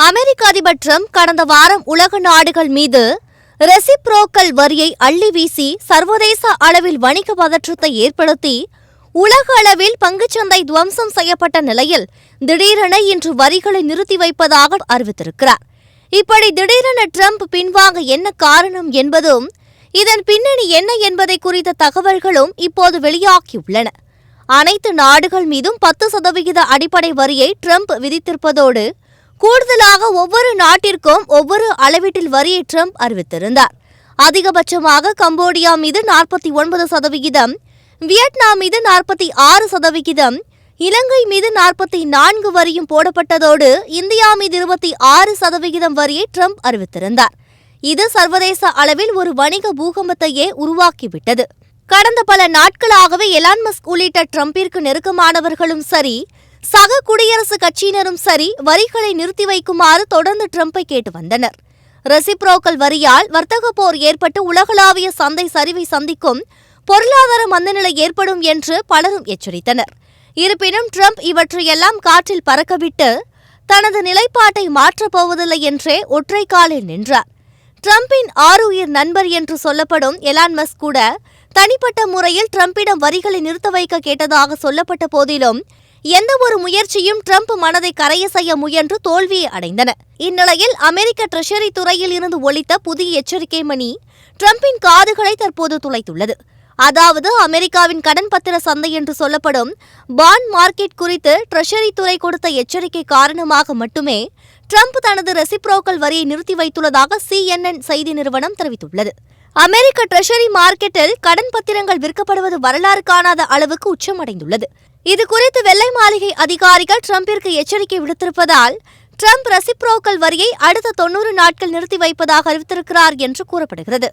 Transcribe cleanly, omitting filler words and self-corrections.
அமெரிக்க அதிபர் டிரம்ப் கடந்த வாரம் உலக நாடுகள் மீது ரெசிப்ரோக்கல் வரியை அள்ளி வீசி சர்வதேச அளவில் வணிக பதற்றத்தை ஏற்படுத்தி உலக அளவில் பங்குச்சந்தை துவம்சம் செய்யப்பட்ட நிலையில் திடீரென இன்று வரிகளை நிறுத்தி வைப்பதாக அறிவித்திருக்கிறார். இப்படி திடீரென டிரம்ப் பின்வாங்க என்ன காரணம் என்பதும் இதன் பின்னணி என்ன என்பதை குறித்த தகவல்களும் இப்போது வெளியாகியுள்ளன. அனைத்து நாடுகள் மீதும் 10% அடிப்படை வரியை டிரம்ப் விதித்திருப்பதோடு கூடுதலாக ஒவ்வொரு நாட்டிற்கும் ஒவ்வொரு அளவீட்டில் வரியை டிரம்ப் அறிவித்திருந்தார். அதிகபட்சமாக கம்போடியா மீது 49%, வியட்நாம் மீது 46%, இலங்கை மீது 44 வரியும் போடப்பட்டதோடு இந்தியா மீது 26% வரியை டிரம்ப் அறிவித்திருந்தார். இது சர்வதேச அளவில் ஒரு வணிக பூகம்பத்தையே உருவாக்கிவிட்டது. கடந்த பல நாட்களாகவே எலான் மஸ்க் உள்ளிட்ட டிரம்பிற்கு நெருக்கமானவர்களும் சரி, சக குடியரசுக் கட்சியினரும் சரி வரிகளை நிறுத்தி வைக்குமாறு தொடர்ந்து டிரம்பை கேட்டு வந்தனர். ரெசிப்ரோக்கல் வரியால் வர்த்தக போர் ஏற்பட்டு உலகளாவிய சந்தை சரிவை சந்திக்கும் பொருளாதார மந்தநிலை ஏற்படும் என்று பலரும் எச்சரித்தனர். இருப்பினும் டிரம்ப் இவற்றையெல்லாம் காற்றில் பறக்கவிட்டு தனது நிலைப்பாட்டை மாற்றப் போவதில்லை என்றே ஒற்றை காலில் நின்றார். டிரம்பின் ஆருயிர் நண்பர் என்று சொல்லப்படும் எலான் மஸ்க் கூட தனிப்பட்ட முறையில் டிரம்பிடம் வரிகளை நிறுத்த வைக்க கேட்டதாக சொல்லப்பட்ட போதிலும் எந்தவொரு முயற்சியும் டிரம்ப் மனதை கரைய செய்ய முயன்று தோல்வியை அடைந்தன. இந்நிலையில் அமெரிக்க ட்ரெஷரி துறையில் இருந்து ஒலித்த புதிய எச்சரிக்கை மணி டிரம்பின் காதுகளை தற்போது துளைத்துள்ளது. அதாவது அமெரிக்காவின் கடன் பத்திர சந்தை என்று சொல்லப்படும் பாண்ட் மார்க்கெட் குறித்து ட்ரெஷரி துறை கொடுத்த எச்சரிக்கை காரணமாக மட்டுமே டிரம்ப் தனது ரெசிப்ரோக்கல் வரியை நிறுத்தி வைத்துள்ளதாக CNN செய்தி நிறுவனம் தெரிவித்துள்ளது. அமெரிக்க ட்ரெஷரி மார்க்கெட்டில் கடன் பத்திரங்கள் விற்கப்படுவது வரலாறு காணாத அளவுக்கு உச்சமடைந்துள்ளது. இதுகுறித்து வெள்ளை மாளிகை அதிகாரிகள் டிரம்பிற்கு எச்சரிக்கை விடுத்திருப்பதால் டிரம்ப் ரெசிப்ரோக்கல் வரியை அடுத்த 90 நாட்கள் நிறுத்தி வைப்பதாக அறிவித்திருக்கிறார் என்று கூறப்படுகிறது.